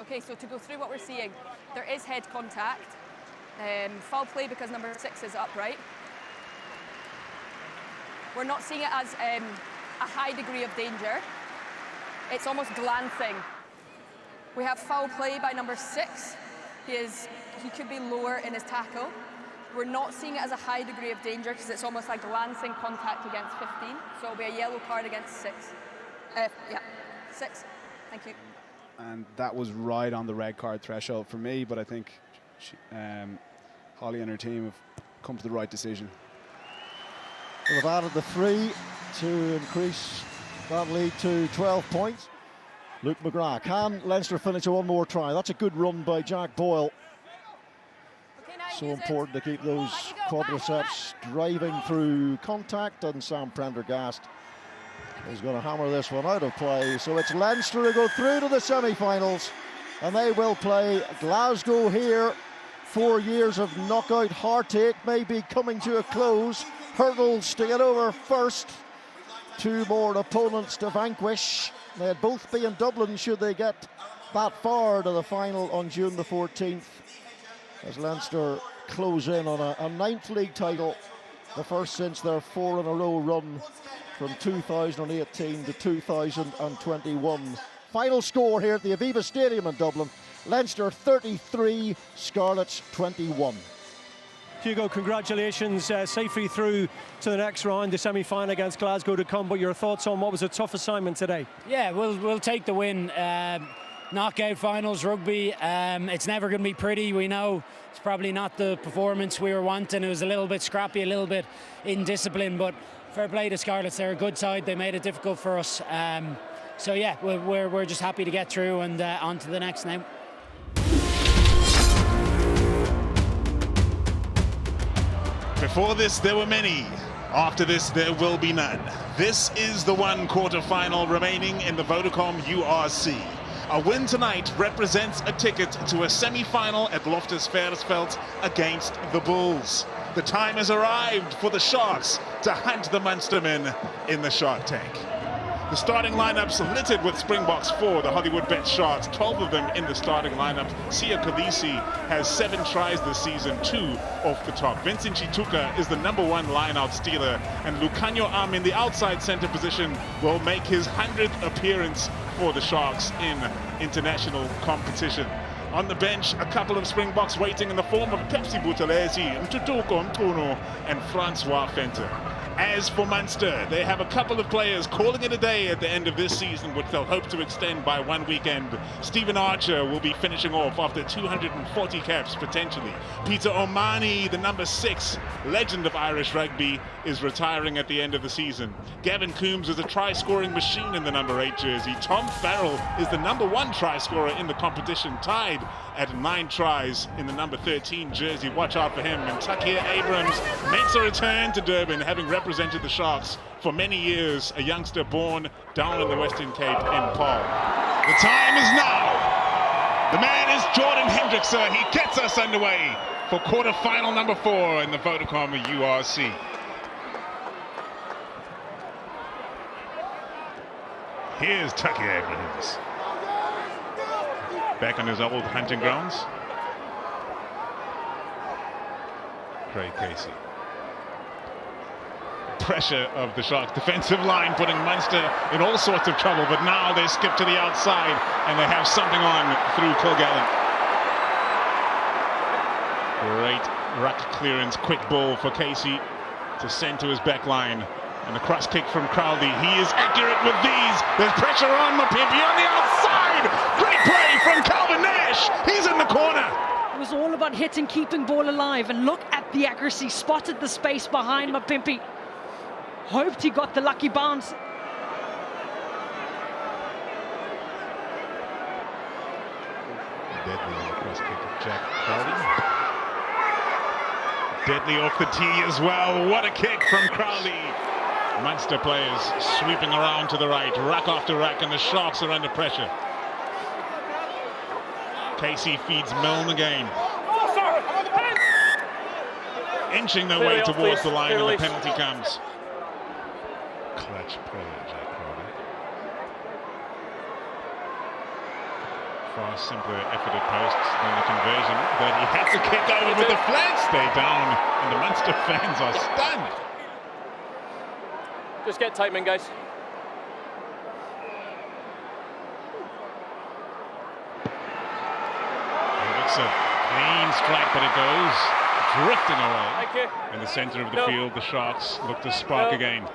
Okay, so to go through what we're seeing, there is head contact. Foul play because number 6 is upright. We're not seeing it as a high degree of danger. It's almost glancing. We have foul play by number 6. He could be lower in his tackle. We're not seeing it as a high degree of danger because it's almost like lancing contact against 15. So it'll be a yellow card against 6. Yeah, 6. Thank you. And that was right on the red card threshold for me, but I think Holly and her team have come to the right decision. They've added the 3 to increase that lead to 12 points. Luke McGrath, can Leinster finish one more try? That's a good run by Jack Boyle. So important to keep those quadriceps driving through contact, and Sam Prendergast is going to hammer this one out of play. So it's Leinster who go through to the semi-finals, and they will play Glasgow here. 4 years of knockout heartache may be coming to a close. Hurdles to get over first. 2 more opponents to vanquish. They'd both be in Dublin should they get that far to the final on June the 14th. As Leinster close in on a 9th league title, the first since their 4-in-a-row run from 2018 to 2021. Final score here at the Aviva Stadium in Dublin: Leinster 33, Scarlets 21. Hugo, congratulations, safely through to the next round, the semi-final against Glasgow to come. But your thoughts on what was a tough assignment today? Yeah, we'll take the win. Knockout finals rugby, it's never going to be pretty. We know it's probably not the performance we were wanting. It was a little bit scrappy, a little bit indisciplined, but fair play to Scarlets. They're a good side. They made it difficult for us. So yeah, we're just happy to get through and on to the next now. Before this, there were many. After this, there will be none. This is the one quarter-final remaining in the Vodacom URC. A win tonight represents a ticket to a semi-final at Loftus Versfeld against the Bulls. The time has arrived for the Sharks to hunt the Munstermen in the Shark Tank. The starting lineup's littered with Springboks for the Hollywood Bet Sharks, 12 of them in the starting lineup. Sia Kolisi has 7 tries this season, 2 off the top. Vincent Chituka is the #1 line-out stealer, and Lucanio Am in the outside center position will make his 100th appearance for the Sharks in international competition. On the bench, a couple of Springboks waiting in the form of Pepsi Buthelezi, Mtutuko Mtuno, and Francois Venter. As for Munster, they have a couple of players calling it a day at the end of this season, which they'll hope to extend by 1 weekend. Stephen Archer will be finishing off after 240 caps, potentially. Peter O'Mahony, the #6 legend of Irish rugby, is retiring at the end of the season. Gavin Coombs is a try-scoring machine in the #8 jersey. Tom Farrell is the #1 try-scorer in the competition, tied at 9 tries in the #13 jersey. Watch out for him. And Takir Abrams makes a return to Durban, having represented the Sharks for many years, a youngster born down in the Western Cape in Paul. The time is now. The man is Jordan Hendrickse. He gets us underway for quarter-final #4 in the Vodacom URC. Here's Takir Abrams. Back on his old hunting grounds. Craig Casey. Pressure of the Sharks defensive line putting Munster in all sorts of trouble, but now they skip to the outside and they have something on through Kilgallen. Great ruck clearance, quick ball for Casey to send to his back line. And a cross kick from Crowley. He is accurate with these. There's pressure on Mapimpi on the outside. Great play from Calvin Nash. He's in the corner. It was all about hitting, keeping ball alive, and look at the accuracy. Spotted the space behind Mapimpi. Hoped he got the lucky bounce. Deadly cross kick of Jack Crowley. Deadly off the tee as well. What a kick from Crowley. Munster players sweeping around to the right, rack after rack, and the Sharks are under pressure. Casey feeds Milne again. Inching their way towards the line, and the penalty comes. Clutch player, Jack Crowley. Far simpler effort at posts than the conversion, but he had to kick over with the flag stay down, and the Munster fans are stunned. Just get tight, men, guys. It's a clean strike, but it goes drifting away in the centre of the field. The Sharks look to spark again.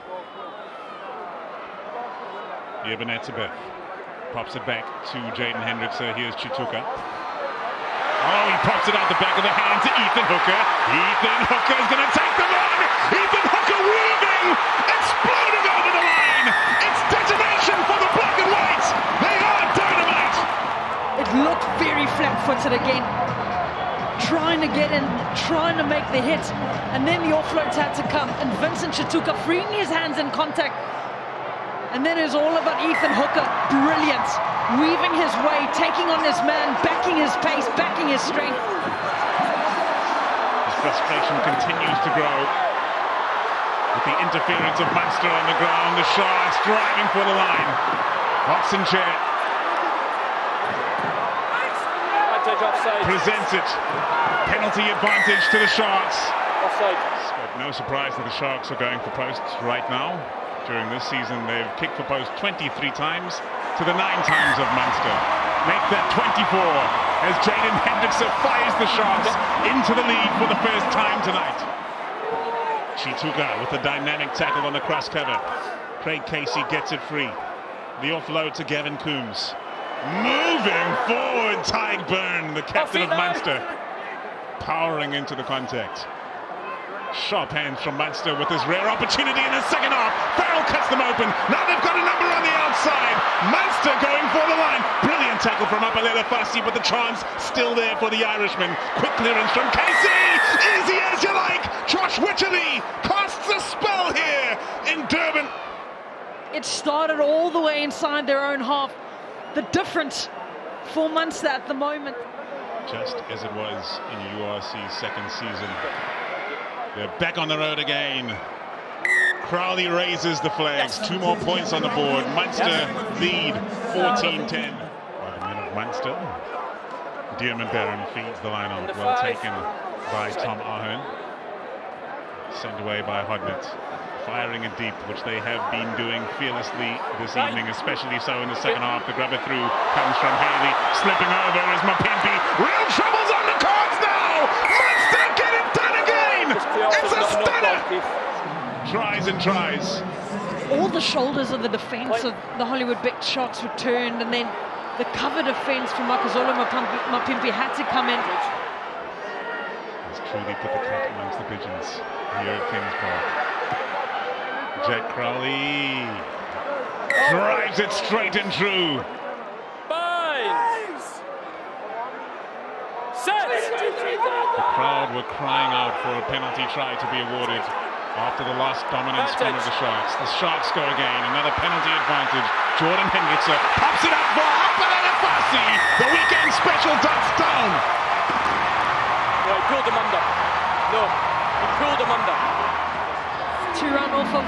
Ebenezer pops it back to Jaden Hendrickson. Here's Chituka. Oh, he pops it out the back of the hand to Ethan Hooker. Ethan Hooker is going to take them on. Ethan Hooker weaving, exploding over the line. It's detonation for the black and white. They are dynamite. It looked very flat-footed again. Trying to get in, trying to make the hit, and then the offloads had to come, and Vincent Chituka freeing his hands in contact. And then it's all about Ethan Hooker, brilliant, weaving his way, taking on his man, backing his pace, backing his strength. His frustration continues to grow with the interference of Munster on the ground. The Sharks driving for the line. Oxenchair presents it. Penalty advantage to the Sharks. Offside. No surprise that the Sharks are going for posts right now. During this season, they've kicked for post 23 times to the 9 times of Munster. Make that 24 as Jaden Hendrickson fires the Sharks into the lead for the first time tonight. Chituka with a dynamic tackle on the cross cover. Craig Casey gets it free. The offload to Gavin Coombs. Moving forward, Tyg Byrne, the captain of Munster, powering into the contact. Sharp hands from Munster with his rare opportunity in the second half. Farrell cuts them open. Now they've got a number on the outside. Munster going for the line. Brilliant tackle from Apalela Fassi, but the chance still there for the Irishman. Quick clearance from Casey. Easy as you like. Josh Wycherley casts a spell here in Durban. It started all the way inside their own half. The difference for Munster at the moment. Just as it was in URC's second season. They're back on the road again. Crowley raises the flags. 2 more points on the board. Munster lead 14-10. Welcome in of Munster. Dearman Barron feeds the line out. Well taken by Tom Ahern. Sent away by Hodnett. Firing it deep, which they have been doing fearlessly this evening, especially so in the second half. The grubber through comes from Haley. Slipping over is Mapimpi. Real troubles on the cards now! Munster get it done again! It's a stunner! Tries and tries. All the shoulders of the defence of the Hollywood Big Sharks were turned, and then the cover defence from Makazolo Mapimpi had to come in. He's truly put the cat amongst the pigeons here at Kings Park. Jack Crowley drives it straight and true. The crowd were crying out for a penalty try to be awarded after the last dominant spin of the Sharks. The Sharks go again, another penalty advantage. Jordan Hendrickson pops it up for Apalela Fassi. The weekend special ducks down. No, he pulled him under. No, he pulled him under. 2 run off of,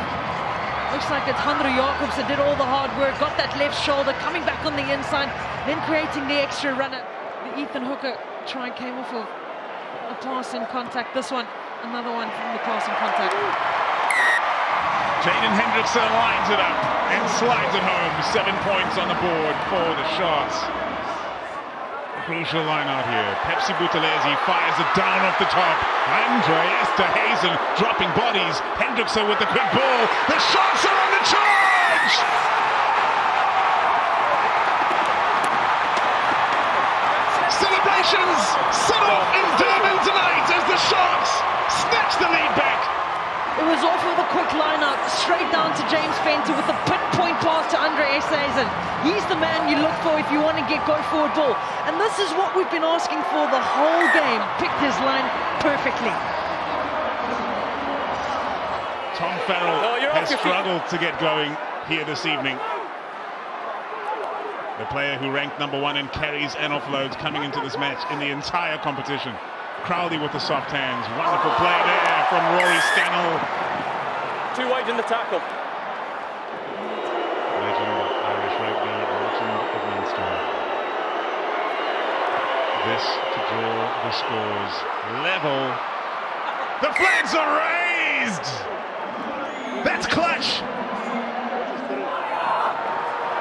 looks like it's Handro Jacobs that did all the hard work, got that left shoulder, coming back on the inside, then creating the extra runner. The Ethan Hooker try came off of a pass in contact. This one, another one from the pass in contact. Jaden Hendrickson lines it up and slides it home. 7 points on the board for the Sharks. Crucial line out here. Pepsi Buthelezi fires it down off the top. Andreas de Hazen dropping bodies. Hendrickson with the quick ball. The Sharks are on the charge! Celebrations set off in Durban tonight as the Sharks snatch the lead back. It was off with a quick line-out, straight down to James Fenter with a pinpoint pass to Andre Esterhuizen. He's the man you look for if you want to get go-forward ball. And this is what we've been asking for the whole game. Picked his line perfectly. Tom Farrell has struggled to get going here this evening. The player who ranked #1 in carries and offloads coming into this match in the entire competition. Crowley with the soft hands. Wonderful play there from Rory Scannell. 2 wide in the tackle. Legend of Irish rugby, legend of Munster. This to draw the scores. Level. The flags are raised! That's clutch!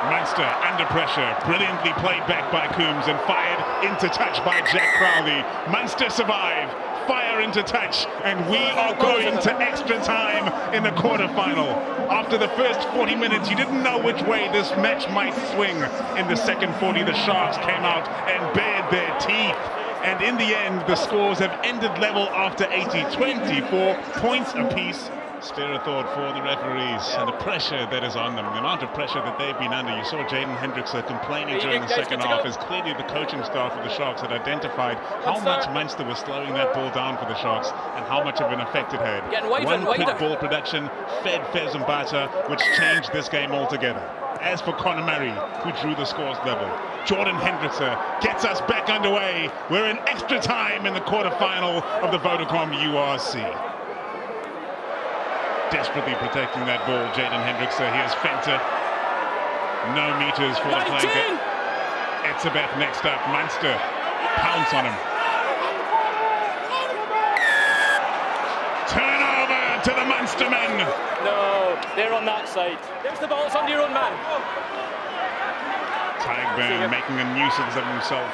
Munster under pressure, brilliantly played back by Coombs and fired into touch by Jack Crowley. Munster survive, fire into touch, and we are going to extra time in the quarterfinal. After the first 40 minutes, you didn't know which way this match might swing. In the second 40, the Sharks came out and bared their teeth. And in the end, the scores have ended level after 80, 24 points apiece. Spare a thought for the referees and the pressure that is on them, the amount of pressure that they've been under. You saw Jaden Hendrickson complaining during the second half, as clearly the coaching staff of the Sharks had identified how much Munster was slowing that ball down for the Sharks and how much of an effect it had. One quick ball production fed Fezambata, which changed this game altogether. As for Conor Murray, who drew the scores level, Jordan Hendrickson gets us back underway. We're in extra time in the quarterfinal of the Vodacom URC. Desperately protecting that ball, Jaden Hendrickson. Here's Fenter. No meters for the flanker. Etzebeth next up. Munster pounce on him. Turnover to the Munster men. No, they're on that side. There's the ball, it's on your own man. Tygburn making a nuisance of himself,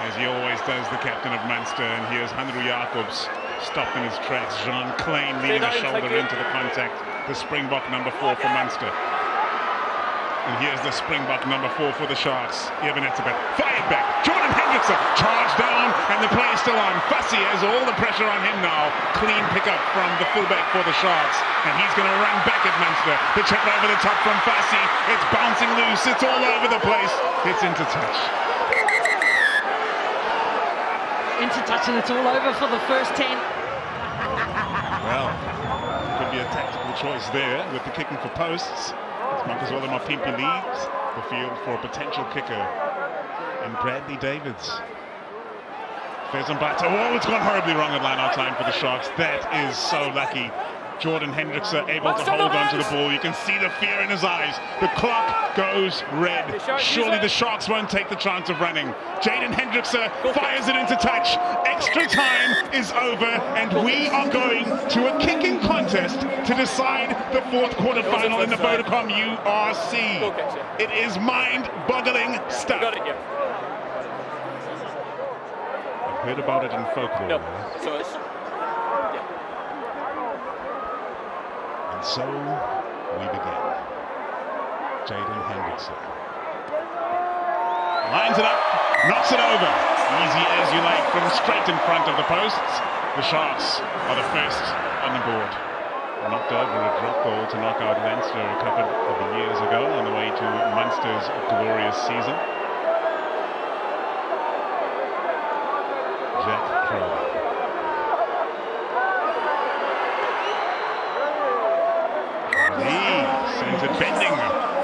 as he always does, the captain of Munster. And here's Hanru Jacobs, stopped in his tracks. Jean Klein leading a shoulder into the contact. The Springbok number 4 for Munster. And here's the Springbok number 4 for the Sharks. Eben Etzebeth fired back. Jordan Hendrickson charged down, and the play is still on. Fussy has all the pressure on him now. Clean pickup from the fullback for the Sharks, and he's going to run back at Munster. The chip over the top from Fussy. It's bouncing loose. It's all over the place. It's into touch. Into touch, and it's all over for the first 10. Well, could be a tactical choice there with the kicking for posts. Marcus Mapimpi leads the field for a potential kicker in Bradley Davids. Fezambata. Oh, it's gone horribly wrong at line-out time for the Sharks. That is so lucky. Jordan Hendrickson able to hold on to the ball. You can see the fear in his eyes. The clock goes red. Surely the Sharks won't take the chance of running. Jaden Hendrickson fires it into touch. Extra time is over, and we are going to a kicking contest to decide the fourth quarterfinal in the Vodacom URC. It is mind-boggling stuff. I've heard about it in folklore. So we begin. Jaden Hendrickson lines it up, knocks it over. Easy as you like from straight in front of the posts. The Sharks are the first on the board. Knocked over a drop goal to knock out Leinster a couple of years ago on the way to Munster's glorious season. Jack Crowley. Sends it bending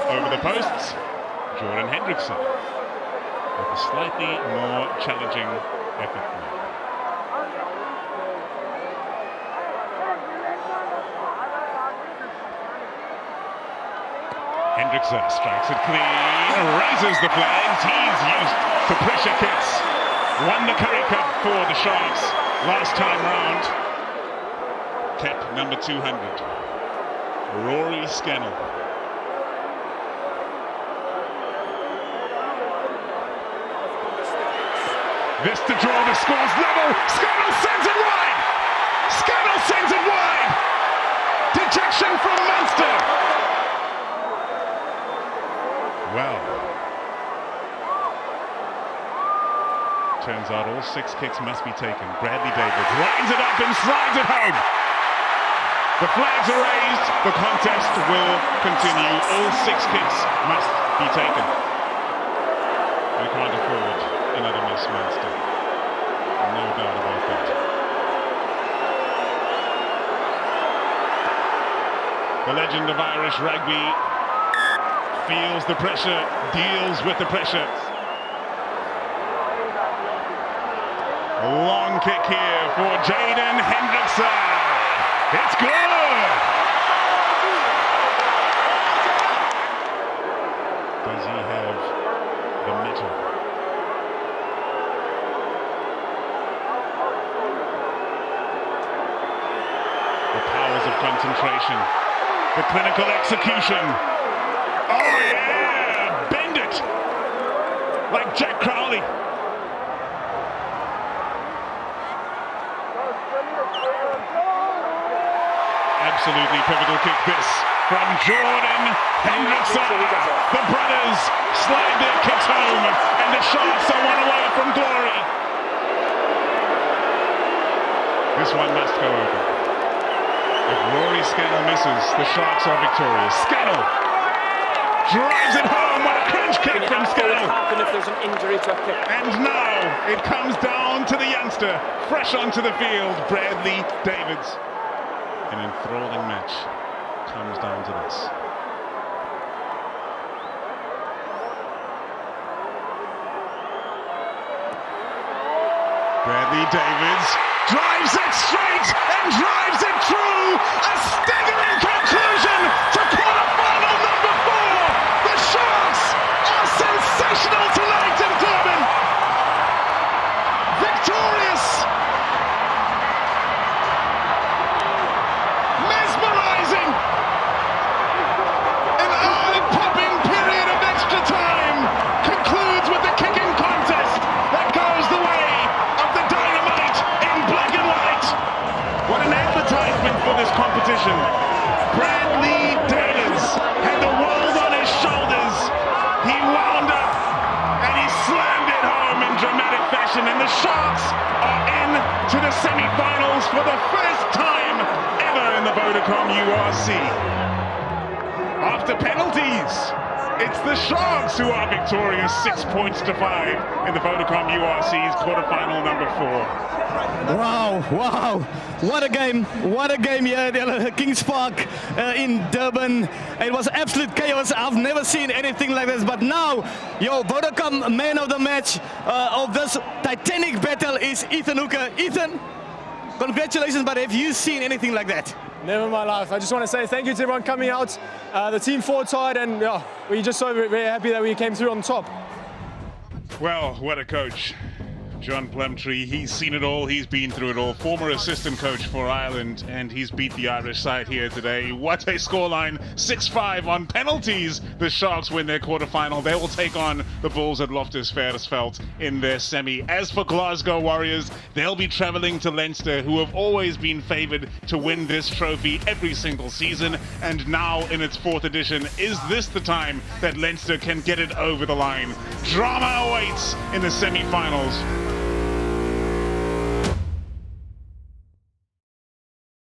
over the posts. Jordan Hendrickson with a slightly more challenging effort. Hendrickson strikes it clean, raises the flags. He's used to pressure kicks. Won the Currie Cup for the Sharks last time round. Cap number 200. Rory Scannell. This to draw the scores level. Scannell sends it wide. Scannell sends it wide. Dejection from Munster. Well, turns out all 6 kicks must be taken. Bradley Davids lines it up and slides it home. The flags are raised, the contest will continue. All 6 kicks must be taken. We can't afford another miss, Munster. No doubt about that. The legend of Irish rugby feels the pressure, deals with the pressure. A long kick here for Jaden Hendrickson. It's good! Does he have the mettle? The powers of concentration. The clinical execution. Oh yeah! Bend it! Like Jack Crowley. absolutely pivotal kick this from Jordan Hendrickson. The brothers slide their kicks home, and the Sharks are one away from glory. This one must go over. If Rory Scannell misses, the Sharks are victorious. Scannell drives it home. What a crunch kick from Scannell. Happen if there's an injury to a kick. And now it comes down to the youngster, fresh onto the field, Bradley Davids. An enthralling match comes down to this. Bradley Davids drives it straight and drives it through. A staggering conclusion to quarterfinal number 4. The Sharks are sensational tonight in Durban. Victorious. Mesmerizing. An eye-popping period of extra time concludes with the kicking contest that goes the way of the Dynamite in black and white. What an advertisement for this competition. Bradley Davids had the world on his shoulders. He wound up and he slammed it home in dramatic fashion, and the Sharks are in to the semi-finals for the first time ever in the Vodacom URC. After penalties, it's the Sharks who are victorious, 6 points to 5 in the Vodacom URC's quarterfinal number 4. Wow, what a game here at Kings Park in Durban. It was absolute chaos. I've never seen anything like this, but now your Vodacom man of the match of this titanic battle is Ethan Hooker. Ethan, congratulations, but have you seen anything like that? Never in my life. I just want to say thank you to everyone coming out. The team fought hard, and we're just so very happy that we came through on top. Well, what a coach. John Plumtree, he's seen it all, he's been through it all. Former assistant coach for Ireland, and he's beat the Irish side here today. What a scoreline, 6-5 on penalties. The Sharks win their quarterfinal. They will take on the Bulls at Loftus Versfeld in their semi. As for Glasgow Warriors, they'll be travelling to Leinster, who have always been favoured to win this trophy every single season. And now in its 4th edition, is this the time that Leinster can get it over the line? Drama awaits in the semi-finals.